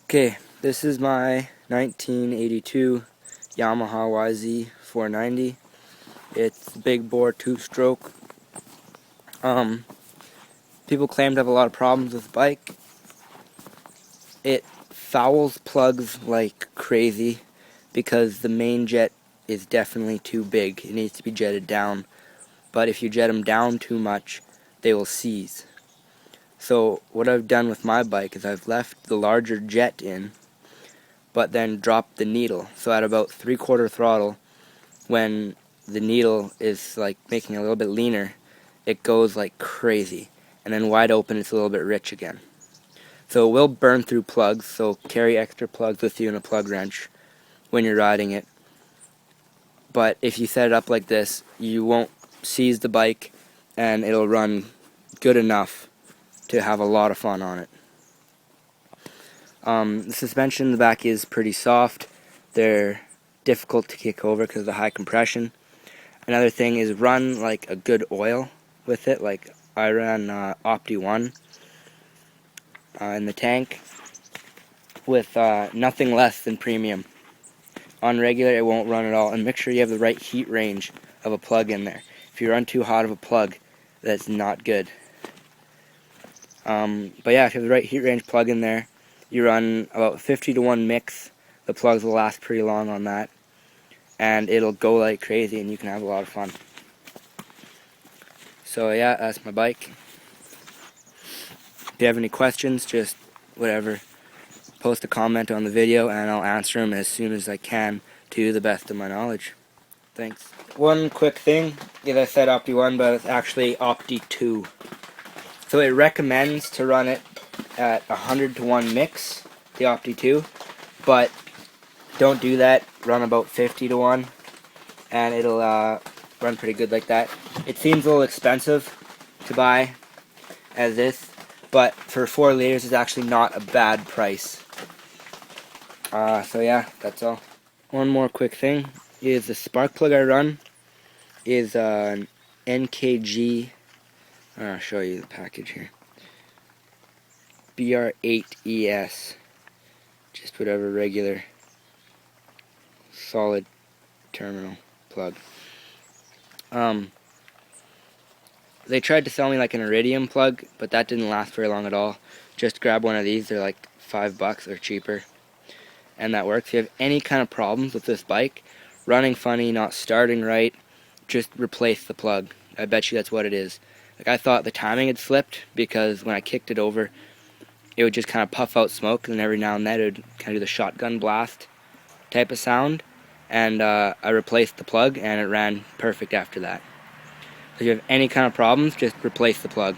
Okay, this is my 1982 Yamaha YZ490. It's big bore two-stroke. People claim to have a lot of problems with the bike. It fouls plugs like crazy because the main jet is definitely too big. It needs to be jetted down. But if you jet them down too much, they will seize. So what I've done with my bike is I've left the larger jet in, but then dropped the needle. So at about 3/4 throttle, when the needle is like making a little bit leaner, it goes like crazy. And then wide open, it's a little bit rich again. So it will burn through plugs, so carry extra plugs with you in a plug wrench when you're riding it. But if you set it up like this, you won't seize the bike, and it'll run good enough to have a lot of fun on it. The suspension in the back is pretty soft. They're difficult to kick over because of the high compression. Another thing is run like a good oil with it. Like I ran Opti 1 in the tank with nothing less than premium. On regular, it won't run at all. And make sure you have the right heat range of a plug in there. If you run too hot of a plug, that's not good. But yeah, if you have the right heat range plug in there, you run about 50-to-1 mix. The plugs will last pretty long on that, and it'll go like crazy, and you can have a lot of fun. So yeah, that's my bike. If you have any questions, just whatever, post a comment on the video, and I'll answer them as soon as I can to the best of my knowledge. Thanks. One quick thing, as I said Opti 1, but it's actually Opti 2. So it recommends to run it at 100-to-1 mix, the Opti 2, but don't do that. Run about 50-to-1, and it'll run pretty good like that. It seems a little expensive to buy as this, but for 4 liters, it's actually not a bad price. So yeah, that's all. One more quick thing is the spark plug I run is an NKG. I'll show you the package here. BR8ES. Just whatever regular solid terminal plug. They tried to sell me like an iridium plug, but that didn't last very long at all. Just grab one of these, they're like $5 or cheaper, and that works. If you have any kind of problems with this bike, running funny, not starting right, just replace the plug. I bet you that's what it is. Like, I thought the timing had slipped because when I kicked it over, it would just kind of puff out smoke, and every now and then it would kind of do the shotgun blast type of sound. And I replaced the plug, and it ran perfect after that. So if you have any kind of problems, just replace the plug.